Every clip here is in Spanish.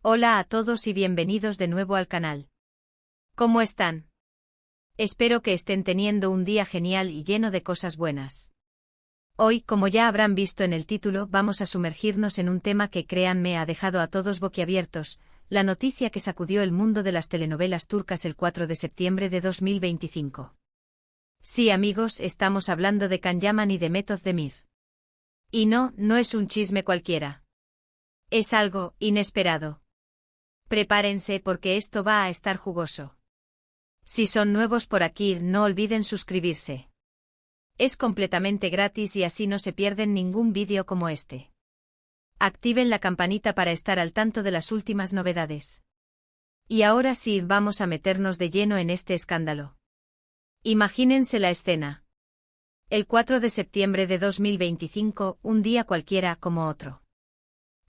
Hola a todos y bienvenidos de nuevo al canal. ¿Cómo están? Espero que estén teniendo un día genial y lleno de cosas buenas. Hoy, como ya habrán visto en el título, vamos a sumergirnos en un tema que, créanme, ha dejado a todos boquiabiertos, la noticia que sacudió el mundo de las telenovelas turcas el 4 de septiembre de 2025. Sí, amigos, estamos hablando de Can Yaman y de Demet Özdemir. Y no es un chisme cualquiera. Es algo inesperado. Prepárense porque esto va a estar jugoso. Si son nuevos por aquí, no olviden suscribirse. Es completamente gratis y así no se pierden ningún vídeo como este. Activen la campanita para estar al tanto de las últimas novedades. Y ahora sí, vamos a meternos de lleno en este escándalo. Imagínense la escena. El 4 de septiembre de 2025, un día cualquiera como otro.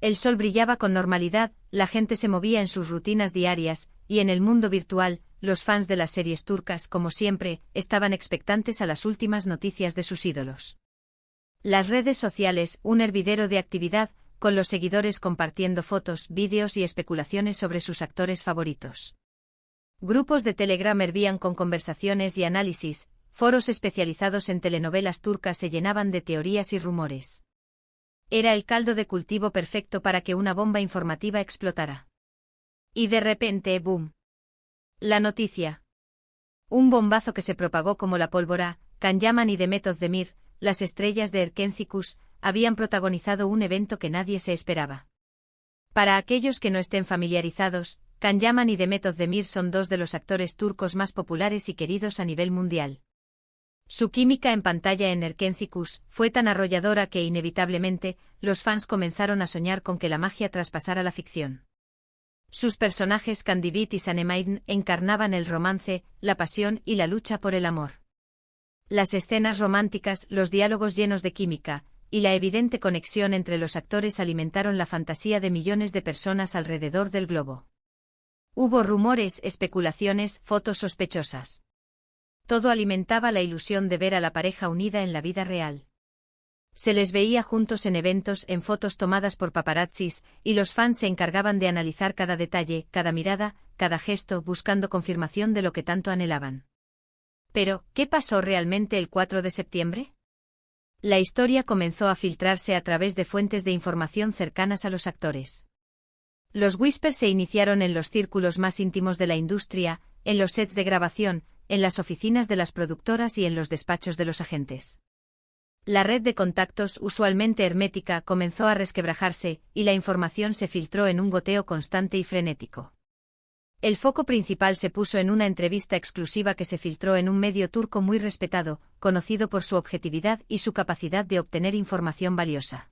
El sol brillaba con normalidad, la gente se movía en sus rutinas diarias, y en el mundo virtual, los fans de las series turcas, como siempre, estaban expectantes a las últimas noticias de sus ídolos. Las redes sociales, un hervidero de actividad, con los seguidores compartiendo fotos, vídeos y especulaciones sobre sus actores favoritos. Grupos de Telegram hervían con conversaciones y análisis, foros especializados en telenovelas turcas se llenaban de teorías y rumores. Era el caldo de cultivo perfecto para que una bomba informativa explotara. Y de repente, ¡boom! La noticia. Un bombazo que se propagó como la pólvora. Can Yaman y Demet Özdemir, las estrellas de Erkencikus, habían protagonizado un evento que nadie se esperaba. Para aquellos que no estén familiarizados, Can Yaman y Demet Özdemir son dos de los actores turcos más populares y queridos a nivel mundial. Su química en pantalla en Erkencikus fue tan arrolladora que inevitablemente, los fans comenzaron a soñar con que la magia traspasara la ficción. Sus personajes Kandibit y Sanemaydan encarnaban el romance, la pasión y la lucha por el amor. Las escenas románticas, los diálogos llenos de química, y la evidente conexión entre los actores alimentaron la fantasía de millones de personas alrededor del globo. Hubo rumores, especulaciones, fotos sospechosas. Todo alimentaba la ilusión de ver a la pareja unida en la vida real. Se les veía juntos en eventos, en fotos tomadas por paparazzis, y los fans se encargaban de analizar cada detalle, cada mirada, cada gesto, buscando confirmación de lo que tanto anhelaban. Pero, ¿qué pasó realmente el 4 de septiembre? La historia comenzó a filtrarse a través de fuentes de información cercanas a los actores. Los whispers se iniciaron en los círculos más íntimos de la industria, en los sets de grabación, en las oficinas de las productoras y en los despachos de los agentes. La red de contactos, usualmente hermética, comenzó a resquebrajarse, y la información se filtró en un goteo constante y frenético. El foco principal se puso en una entrevista exclusiva que se filtró en un medio turco muy respetado, conocido por su objetividad y su capacidad de obtener información valiosa.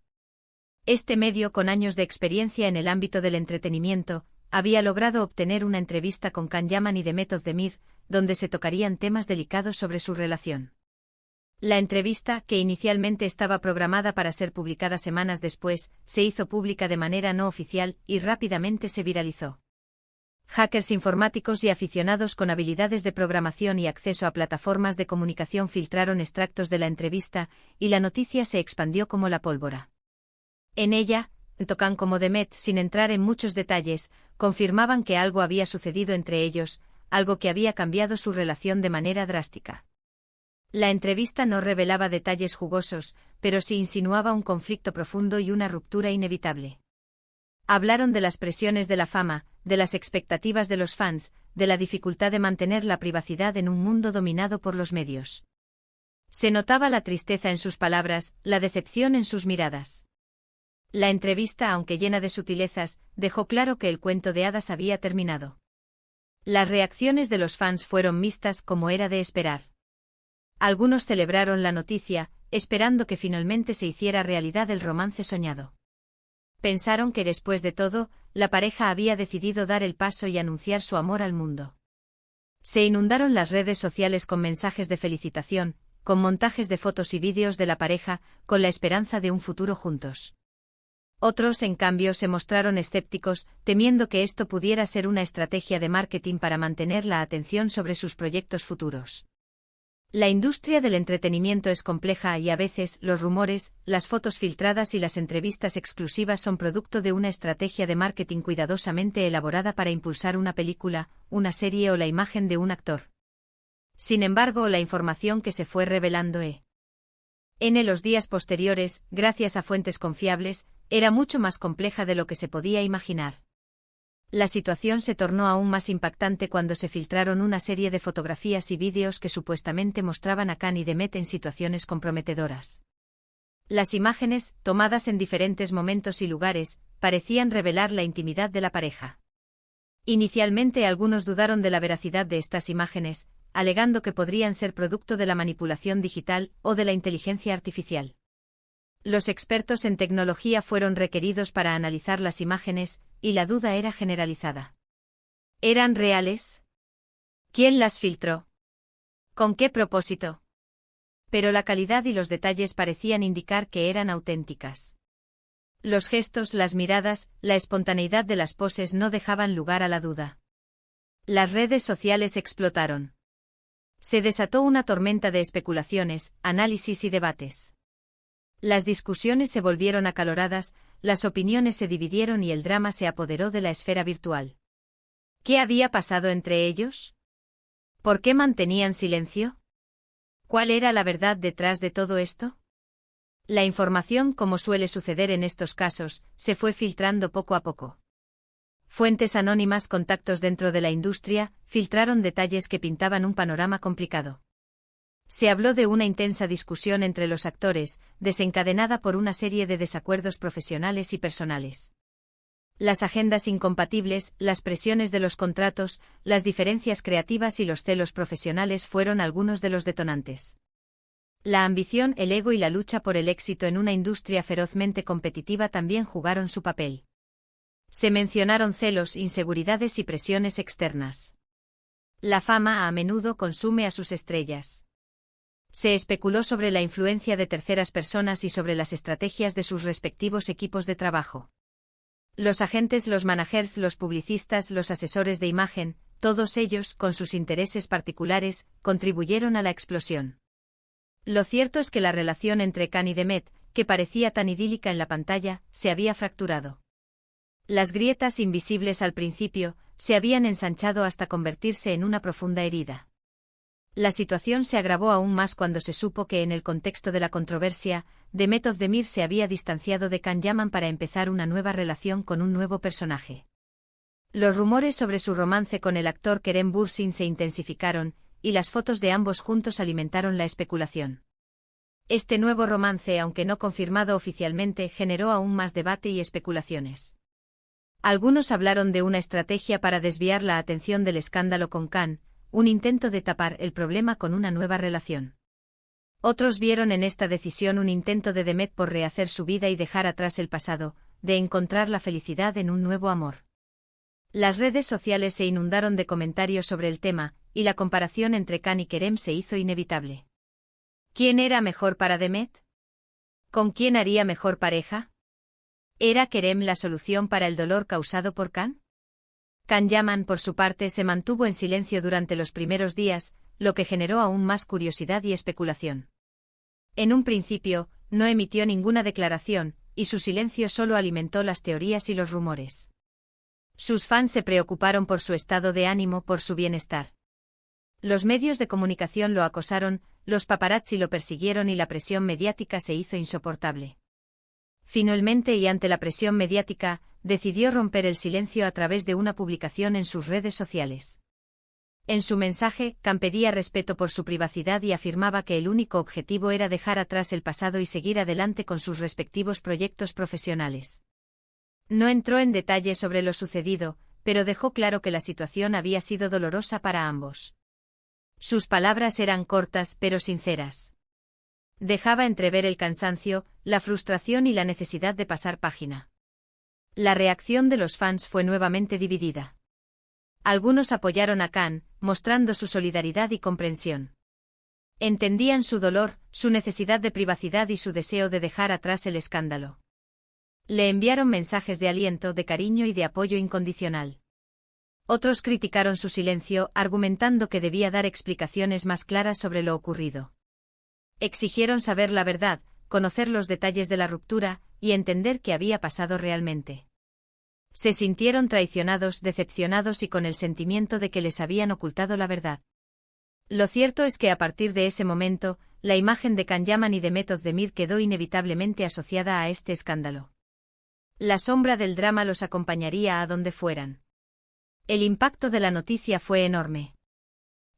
Este medio, con años de experiencia en el ámbito del entretenimiento, había logrado obtener una entrevista con Can Yaman y Demet Özdemir, donde se tocarían temas delicados sobre su relación. La entrevista, que inicialmente estaba programada para ser publicada semanas después, se hizo pública de manera no oficial y rápidamente se viralizó. Hackers informáticos y aficionados con habilidades de programación y acceso a plataformas de comunicación filtraron extractos de la entrevista, y la noticia se expandió como la pólvora. En ella, tanto Can como Demet, sin entrar en muchos detalles, confirmaban que algo había sucedido entre ellos, algo que había cambiado su relación de manera drástica. La entrevista no revelaba detalles jugosos, pero sí insinuaba un conflicto profundo y una ruptura inevitable. Hablaron de las presiones de la fama, de las expectativas de los fans, de la dificultad de mantener la privacidad en un mundo dominado por los medios. Se notaba la tristeza en sus palabras, la decepción en sus miradas. La entrevista, aunque llena de sutilezas, dejó claro que el cuento de hadas había terminado. Las reacciones de los fans fueron mixtas como era de esperar. Algunos celebraron la noticia, esperando que finalmente se hiciera realidad el romance soñado. Pensaron que después de todo, la pareja había decidido dar el paso y anunciar su amor al mundo. Se inundaron las redes sociales con mensajes de felicitación, con montajes de fotos y vídeos de la pareja, con la esperanza de un futuro juntos. Otros, en cambio, se mostraron escépticos, temiendo que esto pudiera ser una estrategia de marketing para mantener la atención sobre sus proyectos futuros. La industria del entretenimiento es compleja y a veces los rumores, las fotos filtradas y las entrevistas exclusivas son producto de una estrategia de marketing cuidadosamente elaborada para impulsar una película, una serie o la imagen de un actor. Sin embargo, la información que se fue revelando en los días posteriores, gracias a fuentes confiables, era mucho más compleja de lo que se podía imaginar. La situación se tornó aún más impactante cuando se filtraron una serie de fotografías y vídeos que supuestamente mostraban a Khan y Demet en situaciones comprometedoras. Las imágenes, tomadas en diferentes momentos y lugares, parecían revelar la intimidad de la pareja. Inicialmente algunos dudaron de la veracidad de estas imágenes, alegando que podrían ser producto de la manipulación digital o de la inteligencia artificial. Los expertos en tecnología fueron requeridos para analizar las imágenes, y la duda era generalizada. ¿Eran reales? ¿Quién las filtró? ¿Con qué propósito? Pero la calidad y los detalles parecían indicar que eran auténticas. Los gestos, las miradas, la espontaneidad de las poses no dejaban lugar a la duda. Las redes sociales explotaron. Se desató una tormenta de especulaciones, análisis y debates. Las discusiones se volvieron acaloradas, las opiniones se dividieron y el drama se apoderó de la esfera virtual. ¿Qué había pasado entre ellos? ¿Por qué mantenían silencio? ¿Cuál era la verdad detrás de todo esto? La información, como suele suceder en estos casos, se fue filtrando poco a poco. Fuentes anónimas, contactos dentro de la industria, filtraron detalles que pintaban un panorama complicado. Se habló de una intensa discusión entre los actores, desencadenada por una serie de desacuerdos profesionales y personales. Las agendas incompatibles, las presiones de los contratos, las diferencias creativas y los celos profesionales fueron algunos de los detonantes. La ambición, el ego y la lucha por el éxito en una industria ferozmente competitiva también jugaron su papel. Se mencionaron celos, inseguridades y presiones externas. La fama a menudo consume a sus estrellas. Se especuló sobre la influencia de terceras personas y sobre las estrategias de sus respectivos equipos de trabajo. Los agentes, los managers, los publicistas, los asesores de imagen, todos ellos, con sus intereses particulares, contribuyeron a la explosión. Lo cierto es que la relación entre Khan y Demet, que parecía tan idílica en la pantalla, se había fracturado. Las grietas, invisibles al principio, se habían ensanchado hasta convertirse en una profunda herida. La situación se agravó aún más cuando se supo que en el contexto de la controversia, Demet Özdemir se había distanciado de Can Yaman para empezar una nueva relación con un nuevo personaje. Los rumores sobre su romance con el actor Kerem Bürsin se intensificaron, y las fotos de ambos juntos alimentaron la especulación. Este nuevo romance, aunque no confirmado oficialmente, generó aún más debate y especulaciones. Algunos hablaron de una estrategia para desviar la atención del escándalo con Khan, un intento de tapar el problema con una nueva relación. Otros vieron en esta decisión un intento de Demet por rehacer su vida y dejar atrás el pasado, de encontrar la felicidad en un nuevo amor. Las redes sociales se inundaron de comentarios sobre el tema, y la comparación entre Khan y Kerem se hizo inevitable. ¿Quién era mejor para Demet? ¿Con quién haría mejor pareja? ¿Era Kerem la solución para el dolor causado por Khan? Can Yaman, por su parte, se mantuvo en silencio durante los primeros días, lo que generó aún más curiosidad y especulación. En un principio, no emitió ninguna declaración, y su silencio solo alimentó las teorías y los rumores. Sus fans se preocuparon por su estado de ánimo, por su bienestar. Los medios de comunicación lo acosaron, los paparazzi lo persiguieron y la presión mediática se hizo insoportable. Finalmente, y ante la presión mediática, decidió romper el silencio a través de una publicación en sus redes sociales. En su mensaje, Khan pedía respeto por su privacidad y afirmaba que el único objetivo era dejar atrás el pasado y seguir adelante con sus respectivos proyectos profesionales. No entró en detalle sobre lo sucedido, pero dejó claro que la situación había sido dolorosa para ambos. Sus palabras eran cortas pero sinceras. Dejaba entrever el cansancio, la frustración y la necesidad de pasar página. La reacción de los fans fue nuevamente dividida. Algunos apoyaron a Khan, mostrando su solidaridad y comprensión. Entendían su dolor, su necesidad de privacidad y su deseo de dejar atrás el escándalo. Le enviaron mensajes de aliento, de cariño y de apoyo incondicional. Otros criticaron su silencio, argumentando que debía dar explicaciones más claras sobre lo ocurrido. Exigieron saber la verdad, conocer los detalles de la ruptura, y entender qué había pasado realmente. Se sintieron traicionados, decepcionados y con el sentimiento de que les habían ocultado la verdad. Lo cierto es que a partir de ese momento, la imagen de Can Yaman y de Method Demir quedó inevitablemente asociada a este escándalo. La sombra del drama los acompañaría a donde fueran. El impacto de la noticia fue enorme.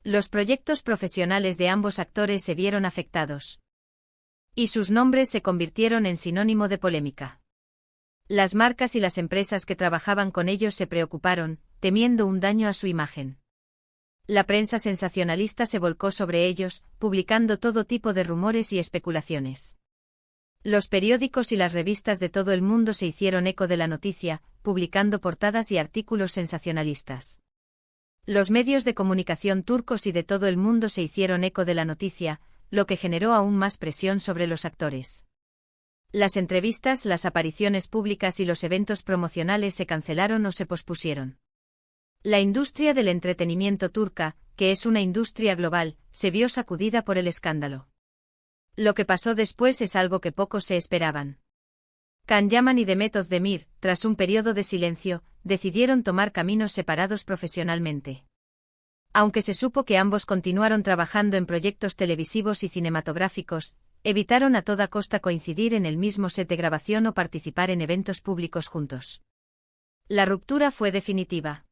Los proyectos profesionales de ambos actores se vieron afectados. Y sus nombres se convirtieron en sinónimo de polémica. Las marcas y las empresas que trabajaban con ellos se preocuparon, temiendo un daño a su imagen. La prensa sensacionalista se volcó sobre ellos, publicando todo tipo de rumores y especulaciones. Los periódicos y las revistas de todo el mundo se hicieron eco de la noticia, publicando portadas y artículos sensacionalistas. Los medios de comunicación turcos y de todo el mundo se hicieron eco de la noticia, lo que generó aún más presión sobre los actores. Las entrevistas, las apariciones públicas y los eventos promocionales se cancelaron o se pospusieron. La industria del entretenimiento turca, que es una industria global, se vio sacudida por el escándalo. Lo que pasó después es algo que pocos se esperaban. Can Yaman y Demet Özdemir, tras un periodo de silencio, decidieron tomar caminos separados profesionalmente. Aunque se supo que ambos continuaron trabajando en proyectos televisivos y cinematográficos, evitaron a toda costa coincidir en el mismo set de grabación o participar en eventos públicos juntos. La ruptura fue definitiva.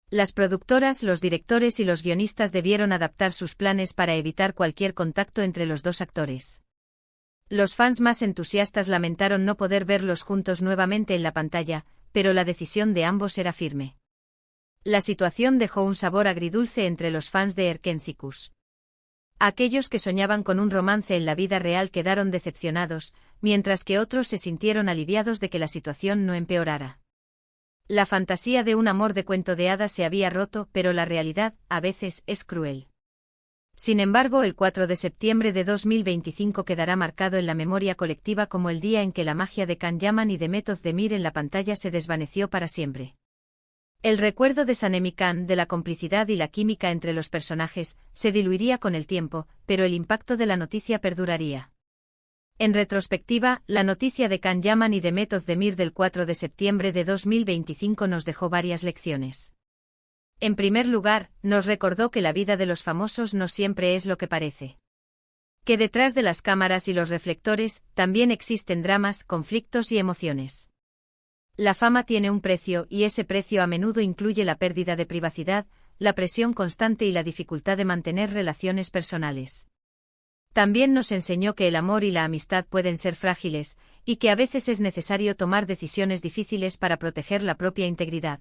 Las productoras, los directores y los guionistas debieron adaptar sus planes para evitar cualquier contacto entre los dos actores. Los fans más entusiastas lamentaron no poder verlos juntos nuevamente en la pantalla, pero la decisión de ambos era firme. La situación dejó un sabor agridulce entre los fans de Erkencikus. Aquellos que soñaban con un romance en la vida real quedaron decepcionados, mientras que otros se sintieron aliviados de que la situación no empeorara. La fantasía de un amor de cuento de hadas se había roto, pero la realidad, a veces, es cruel. Sin embargo, el 4 de septiembre de 2025 quedará marcado en la memoria colectiva como el día en que la magia de Can Yaman y Demet Özdemir en la pantalla se desvaneció para siempre. El recuerdo de Sanemi Can, de la complicidad y la química entre los personajes, se diluiría con el tiempo, pero el impacto de la noticia perduraría. En retrospectiva, la noticia de Can Yaman y Demet Özdemir del 4 de septiembre de 2025 nos dejó varias lecciones. En primer lugar, nos recordó que la vida de los famosos no siempre es lo que parece. Que detrás de las cámaras y los reflectores, también existen dramas, conflictos y emociones. La fama tiene un precio y ese precio a menudo incluye la pérdida de privacidad, la presión constante y la dificultad de mantener relaciones personales. También nos enseñó que el amor y la amistad pueden ser frágiles, y que a veces es necesario tomar decisiones difíciles para proteger la propia integridad.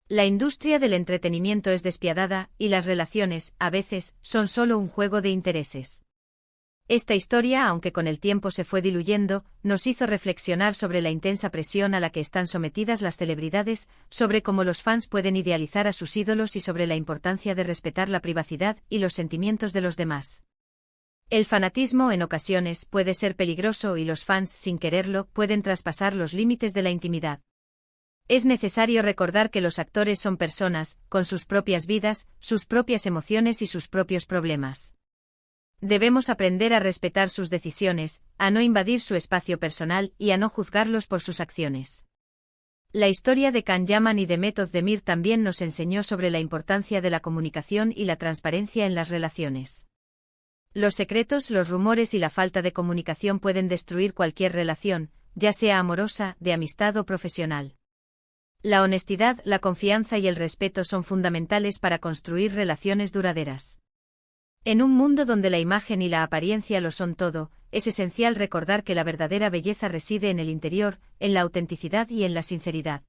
La industria del entretenimiento es despiadada, y las relaciones, a veces, son solo un juego de intereses. Esta historia, aunque con el tiempo se fue diluyendo, nos hizo reflexionar sobre la intensa presión a la que están sometidas las celebridades, sobre cómo los fans pueden idealizar a sus ídolos y sobre la importancia de respetar la privacidad y los sentimientos de los demás. El fanatismo en ocasiones puede ser peligroso y los fans, sin quererlo, pueden traspasar los límites de la intimidad. Es necesario recordar que los actores son personas, con sus propias vidas, sus propias emociones y sus propios problemas. Debemos aprender a respetar sus decisiones, a no invadir su espacio personal y a no juzgarlos por sus acciones. La historia de Can Yaman y Demet Özdemir también nos enseñó sobre la importancia de la comunicación y la transparencia en las relaciones. Los secretos, los rumores y la falta de comunicación pueden destruir cualquier relación, ya sea amorosa, de amistad o profesional. La honestidad, la confianza y el respeto son fundamentales para construir relaciones duraderas. En un mundo donde la imagen y la apariencia lo son todo, es esencial recordar que la verdadera belleza reside en el interior, en la autenticidad y en la sinceridad.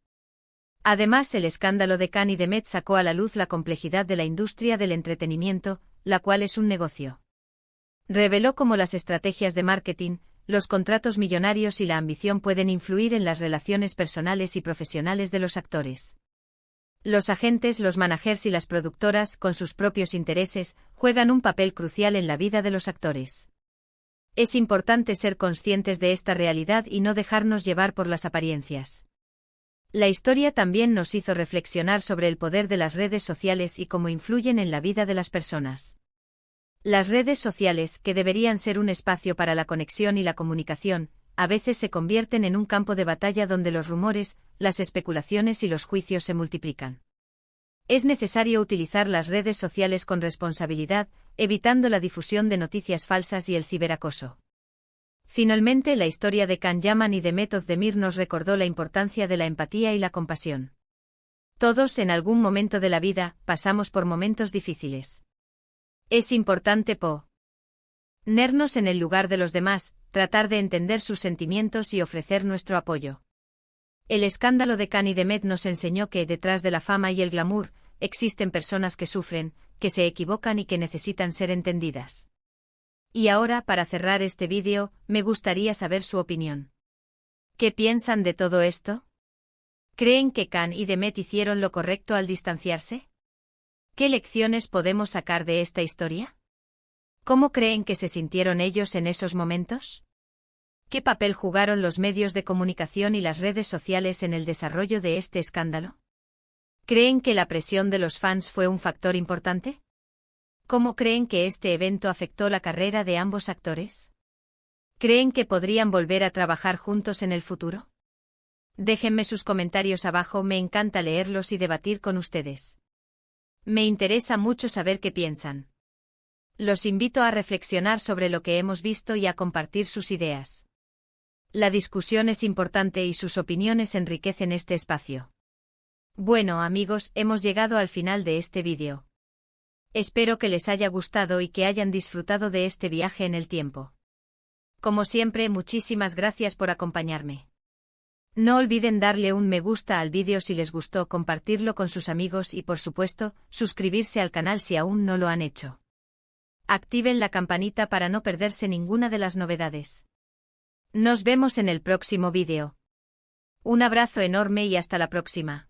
Además, el escándalo de Can y Demet sacó a la luz la complejidad de la industria del entretenimiento, la cual es un negocio. Reveló cómo las estrategias de marketing, los contratos millonarios y la ambición pueden influir en las relaciones personales y profesionales de los actores. Los agentes, los managers y las productoras, con sus propios intereses, juegan un papel crucial en la vida de los actores. Es importante ser conscientes de esta realidad y no dejarnos llevar por las apariencias. La historia también nos hizo reflexionar sobre el poder de las redes sociales y cómo influyen en la vida de las personas. Las redes sociales, que deberían ser un espacio para la conexión y la comunicación, a veces se convierten en un campo de batalla donde los rumores, las especulaciones y los juicios se multiplican. Es necesario utilizar las redes sociales con responsabilidad, evitando la difusión de noticias falsas y el ciberacoso. Finalmente, la historia de Can Yaman y de Meth Özdemir nos recordó la importancia de la empatía y la compasión. Todos, en algún momento de la vida, pasamos por momentos difíciles. Es importante ponernos en el lugar de los demás, tratar de entender sus sentimientos y ofrecer nuestro apoyo. El escándalo de Can y de Meth nos enseñó que, detrás de la fama y el glamour, existen personas que sufren, que se equivocan y que necesitan ser entendidas. Y ahora, para cerrar este vídeo, me gustaría saber su opinión. ¿Qué piensan de todo esto? ¿Creen que Can y de Meth hicieron lo correcto al distanciarse? ¿Qué lecciones podemos sacar de esta historia? ¿Cómo creen que se sintieron ellos en esos momentos? ¿Qué papel jugaron los medios de comunicación y las redes sociales en el desarrollo de este escándalo? ¿Creen que la presión de los fans fue un factor importante? ¿Cómo creen que este evento afectó la carrera de ambos actores? ¿Creen que podrían volver a trabajar juntos en el futuro? Déjenme sus comentarios abajo, me encanta leerlos y debatir con ustedes. Me interesa mucho saber qué piensan. Los invito a reflexionar sobre lo que hemos visto y a compartir sus ideas. La discusión es importante y sus opiniones enriquecen este espacio. Bueno, amigos, hemos llegado al final de este vídeo. Espero que les haya gustado y que hayan disfrutado de este viaje en el tiempo. Como siempre, muchísimas gracias por acompañarme. No olviden darle un me gusta al vídeo si les gustó, compartirlo con sus amigos y, por supuesto, suscribirse al canal si aún no lo han hecho. Activen la campanita para no perderse ninguna de las novedades. Nos vemos en el próximo vídeo. Un abrazo enorme y hasta la próxima.